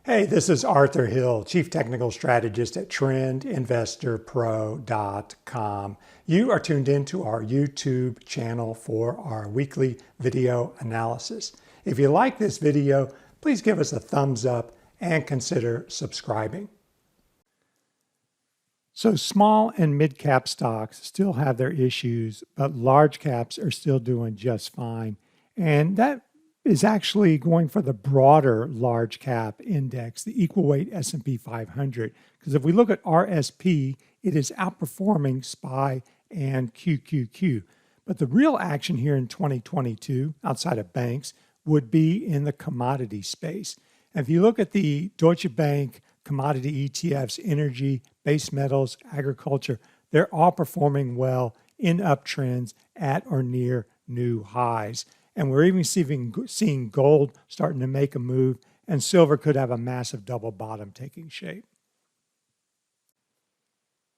Hey, this is Arthur Hill, Chief Technical Strategist at TrendInvestorPro.com. You are tuned into our YouTube channel for our weekly video analysis. If you like this video, please give us a thumbs up and consider subscribing. So small and mid-cap stocks still have their issues, but large caps are still doing just fine. And that is actually going for the broader large cap index, the equal weight S&P 500. Because if we look at RSP, it is outperforming SPY and QQQ. But the real action here in 2022, outside of banks, would be in the commodity space. And if you look at the Deutsche Bank commodity ETFs, energy, base metals, agriculture, they're all performing well in uptrends at or near new highs. And we're even seeing gold starting to make a move, and silver could have a massive double bottom taking shape.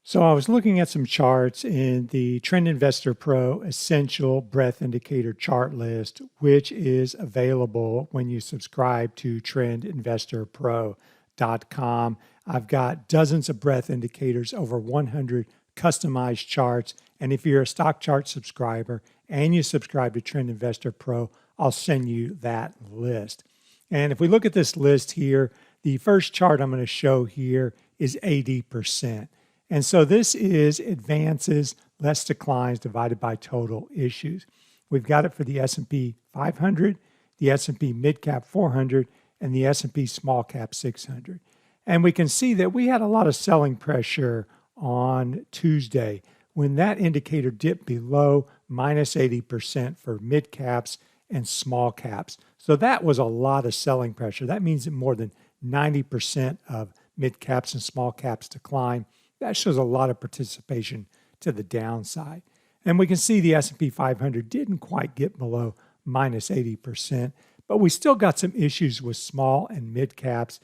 So I was looking at some charts in the Trend Investor Pro Essential Breadth Indicator chart list, which is available when you subscribe to TrendInvestorPro.com. I've got dozens of breadth indicators, over 100 customized charts. And if you're a stock chart subscriber and you subscribe to Trend Investor Pro, I'll send you that list. And if we look at this list here, the first chart I'm going to show here is 80%. And so this is advances less declines divided by total issues. We've got it for the S&P 500, the S&P Mid-Cap 400, and the S&P Small Cap 600. And we can see that we had a lot of selling pressure on Tuesday when that indicator dipped below minus 80% for mid caps and small caps. So that was a lot of selling pressure. That means that more than 90% of mid caps and small caps decline. That shows a lot of participation to the downside. And we can see the S&P 500 didn't quite get below minus 80%, but we still got some issues with small and mid caps.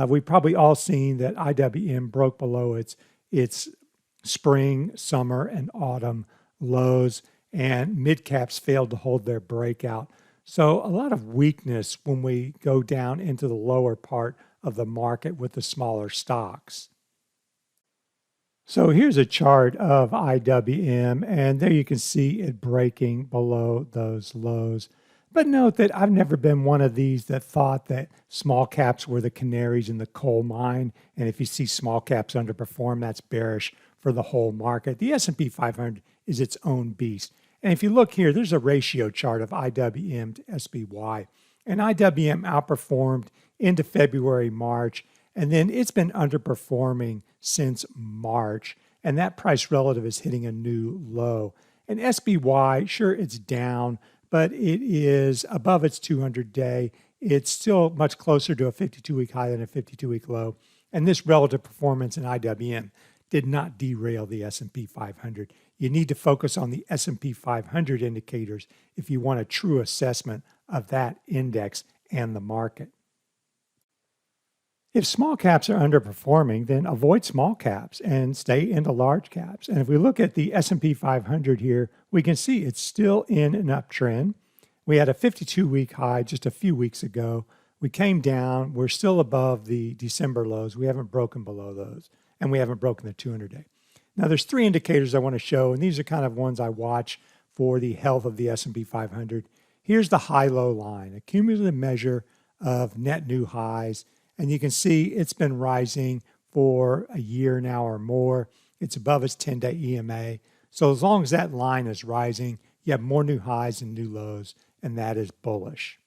We've probably all seen that IWM broke below its spring, summer, and autumn lows, and mid caps failed to hold their breakout. So a lot of weakness when we go down into the lower part of the market with the smaller stocks. So here's a chart of IWM, and there you can see it breaking below those lows. But note that I've never been one of these that thought that small caps were the canaries in the coal mine. And if you see small caps underperform, that's bearish for the whole market. The S&P 500 is its own beast. And if you look here, there's a ratio chart of IWM to SPY. And IWM outperformed into February, March, and then it's been underperforming since March. And that price relative is hitting a new low. And SPY, sure, it's down, but it is above its 200-day. It's still much closer to a 52-week high than a 52-week low. And this relative performance in IWM did not derail the S&P 500. You need to focus on the S&P 500 indicators if you want a true assessment of that index and the market. If small caps are underperforming, then avoid small caps and stay into large caps. And if we look at the S&P 500 here, we can see it's still in an uptrend. We had a 52-week high just a few weeks ago. We came down. We're still above the December lows. We haven't broken below those, and we haven't broken the 200-day. Now, there's three indicators I want to show, and these are kind of ones I watch for the health of the S&P 500. Here's the high-low line, a cumulative measure of net new highs. And you can see it's been rising for a year now or more. It's above its 10-day EMA. So as long as that line is rising, you have more new highs and new lows, and that is bullish.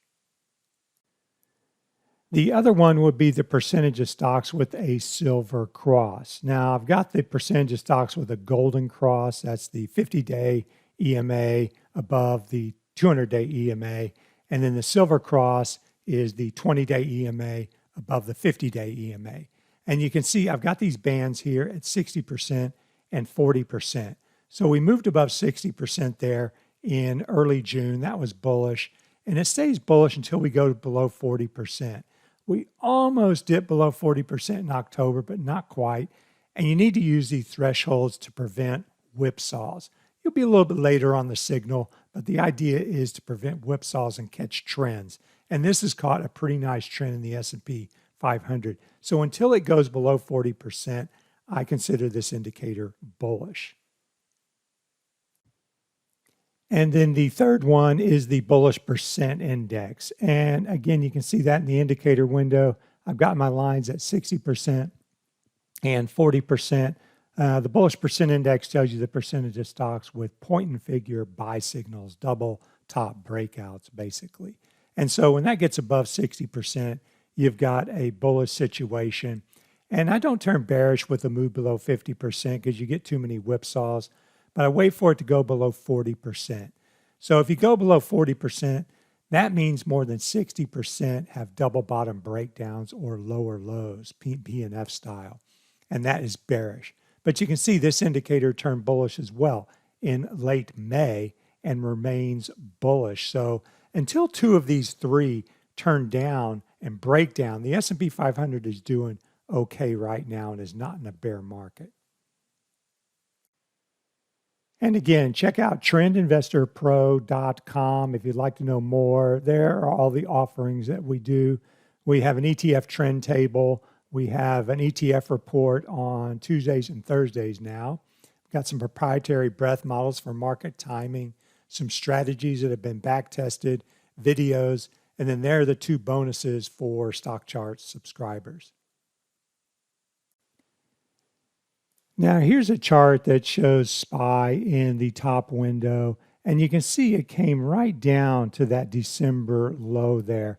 The other one would be the percentage of stocks with a silver cross. Now, I've got the percentage of stocks with a golden cross. That's the 50-day EMA above the 200-day EMA. And then the silver cross is the 20-day EMA above the 50-day EMA. And you can see I've got these bands here at 60% and 40%. So we moved above 60% there in early June. That was bullish. And it stays bullish until we go below 40%. We almost dipped below 40% in October, but not quite. And you need to use these thresholds to prevent whipsaws. You'll be a little bit later on the signal, but the idea is to prevent whipsaws and catch trends. And this has caught a pretty nice trend in the S&P 500. So until it goes below 40%, I consider this indicator bullish. And then the third one is the bullish percent index. And again, you can see that in the indicator window. I've got my lines at 60% and 40%. The bullish percent index tells you the percentage of stocks with point and figure buy signals, double top breakouts, basically. And so when that gets above 60%, you've got a bullish situation. And I don't turn bearish with a move below 50% because you get too many whipsaws, but I wait for it to go below 40%. So if you go below 40%, that means more than 60% have double bottom breakdowns or lower lows, P&F style, and that is bearish. But you can see this indicator turned bullish as well in late May and remains bullish. So until two of these three turn down and break down, the S&P 500 is doing okay right now and is not in a bear market. And again, check out trendinvestorpro.com if you'd like to know more. There are all the offerings that we do. We have an ETF trend table. We have an ETF report on Tuesdays and Thursdays now. We've got some proprietary breadth models for market timing, some strategies that have been back tested, videos, and then there are the two bonuses for Stock Charts subscribers. Now, here's a chart that shows SPY in the top window, and you can see it came right down to that December low there.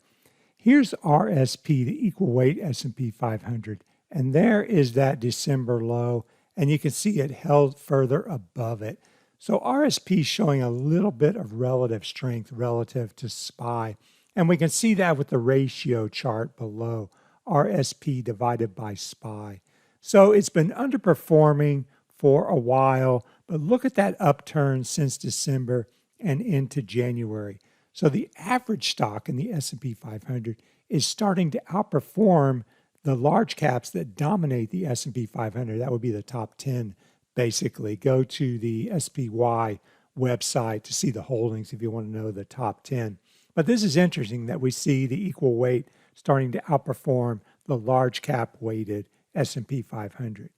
Here's RSP, the equal weight S&P 500, and there is that December low, and you can see it held further above it. So RSP is showing a little bit of relative strength relative to SPY, and we can see that with the ratio chart below, RSP divided by SPY. So it's been underperforming for a while, but look at that upturn since December and into January. So the average stock in the S&P 500 is starting to outperform the large caps that dominate the S&P 500. That would be the top 10, basically. Go to the SPY website to see the holdings if you want to know the top 10. But this is interesting that we see the equal weight starting to outperform the large cap weighted S&P 500.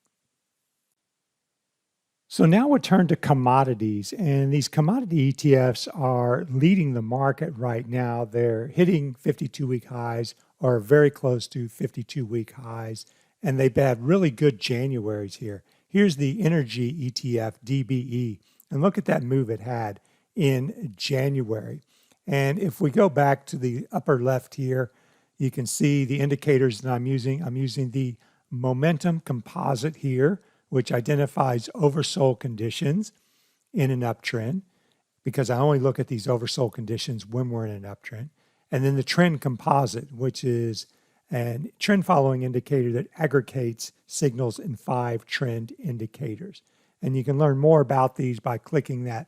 So now we'll turn to commodities, and these commodity ETFs are leading the market right now. They're hitting 52-week highs or very close to 52-week highs, and they've had really good Januaries here. Here's the energy ETF, DBE, and look at that move it had in January. And if we go back to the upper left here, you can see the indicators that I'm using. I'm using the momentum composite here, which identifies oversold conditions in an uptrend, because I only look at these oversold conditions when we're in an uptrend. And then the trend composite, which is a trend following indicator that aggregates signals in 5 trend indicators. And you can learn more about these by clicking that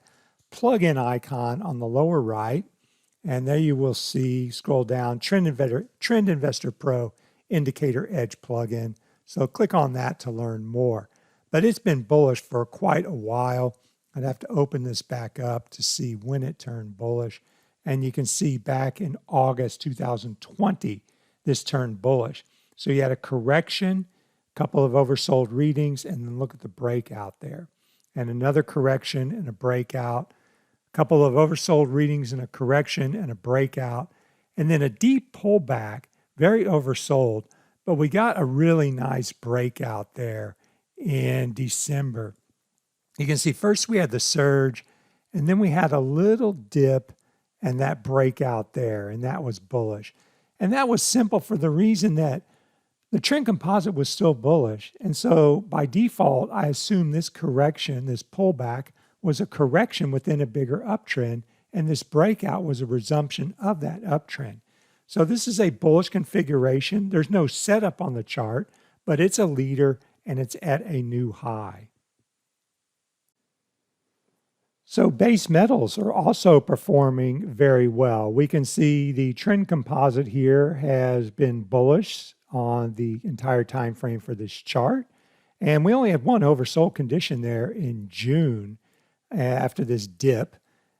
plug-in icon on the lower right. And there you will see, scroll down, Trend Investor Pro Indicator Edge plugin. So click on that to learn more. But it's been bullish for quite a while. I'd have to open this back up to see when it turned bullish. And you can see back in August 2020, this turned bullish. So you had a correction, a couple of oversold readings, and then look at the breakout there. And another correction and a breakout, a couple of oversold readings and a correction and a breakout, and then a deep pullback, very oversold. But we got a really nice breakout there in December. You can see first we had the surge, and then we had a little dip and that breakout there, and that was bullish. And that was simple for the reason that the trend composite was still bullish. And so by default, I assume this correction, this pullback, was a correction within a bigger uptrend, and this breakout was a resumption of that uptrend. So this is a bullish configuration. There's no setup on the chart, but it's a leader and it's at a new high. So base metals are also performing very well. We can see the trend composite here has been bullish on the entire time frame for this chart. And we only had one oversold condition there in June after this dip.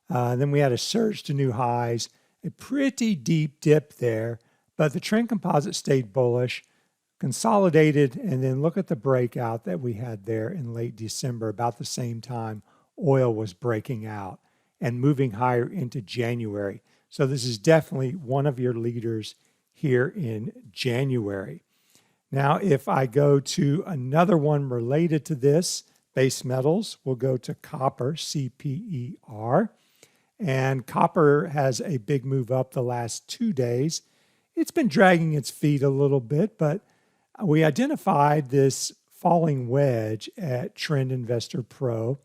Then we had a surge to new highs, a pretty deep dip there, But the trend composite stayed bullish, consolidated, and then look at the breakout that we had there in late December, about the same time oil was breaking out and moving higher into January. So this is definitely one of your leaders here in January. Now, if I go to another one related to this, base metals, we'll go to copper, CPER. And copper has a big move up the last 2 days. It's been dragging its feet a little bit, but we identified this falling wedge at Trend Investor Pro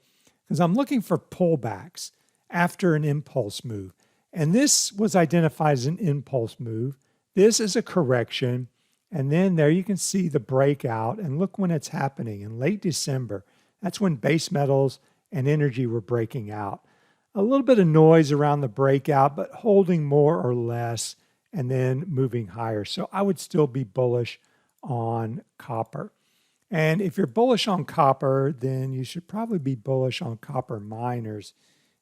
because I'm looking for pullbacks after an impulse move. And this was identified as an impulse move. This is a correction. And then there you can see the breakout. And look when it's happening in late December. That's when base metals and energy were breaking out. A little bit of noise around the breakout, but holding more or less and then moving higher. So I would still be bullish on copper. And if you're bullish on copper, then you should probably be bullish on copper miners.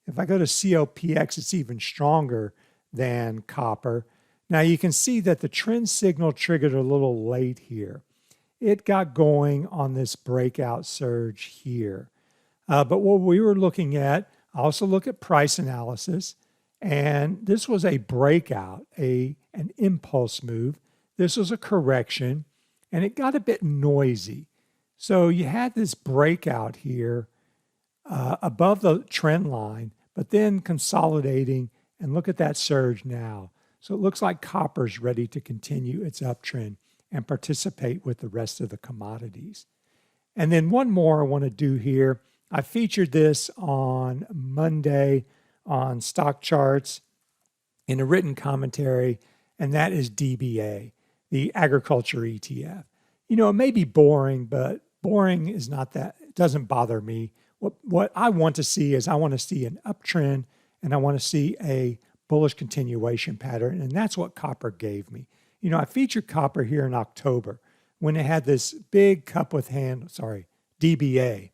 If I go to COPX, it's even stronger than copper. Now you can see that the trend signal triggered a little late here. It got going on this breakout surge here. But what we were looking at, I also look at price analysis, and this was a breakout, an impulse move. This was a correction, and it got a bit noisy. So you had this breakout here above the trend line, but then consolidating, and look at that surge now. So it looks like copper's ready to continue its uptrend and participate with the rest of the commodities. And then one more I want to do here. I featured this on Monday on stock charts in a written commentary, and that is DBA, the agriculture ETF. You know, it may be boring, but boring is not that, it doesn't bother me. What I want to see is I want to see an uptrend, and I want to see a bullish continuation pattern, and that's what copper gave me. You know, I featured copper here in October when it had this big cup with handle, DBA.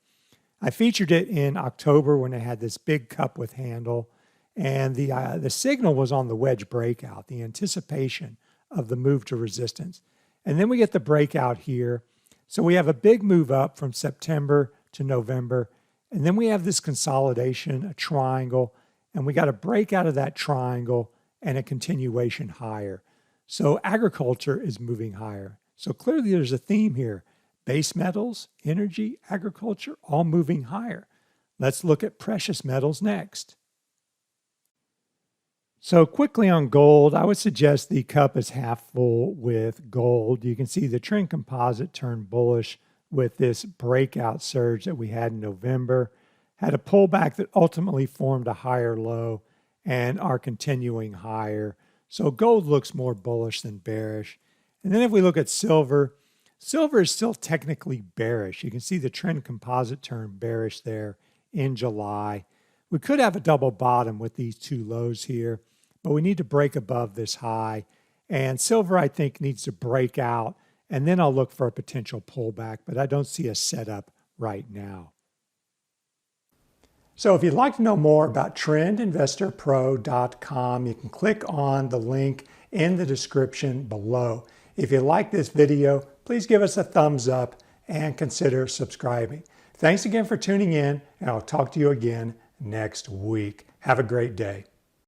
I featured it in October when it had this big cup with handle, and the signal was on the wedge breakout, the anticipation of the move to resistance. And then we get the breakout here. So we have a big move up from September to November, and then we have this consolidation, a triangle, and we got a break out of that triangle and a continuation higher. So agriculture is moving higher. So clearly there's a theme here. Base metals, energy, agriculture, all moving higher. Let's look at precious metals next. So quickly on gold, I would suggest the cup is half full with gold. You can see the trend composite turned bullish with this breakout surge that we had in November, had a pullback that ultimately formed a higher low and are continuing higher. So gold looks more bullish than bearish. And then if we look at silver, silver is still technically bearish. You can see the trend composite turn bearish there in July. We could have a double bottom with these two lows here, but we need to break above this high. And silver, I think, needs to break out, and then I'll look for a potential pullback, but I don't see a setup right now. So if you'd like to know more about trendinvestorpro.com, you can click on the link in the description below. If you like this video, please give us a thumbs up and consider subscribing. Thanks again for tuning in, and I'll talk to you again next week. Have a great day.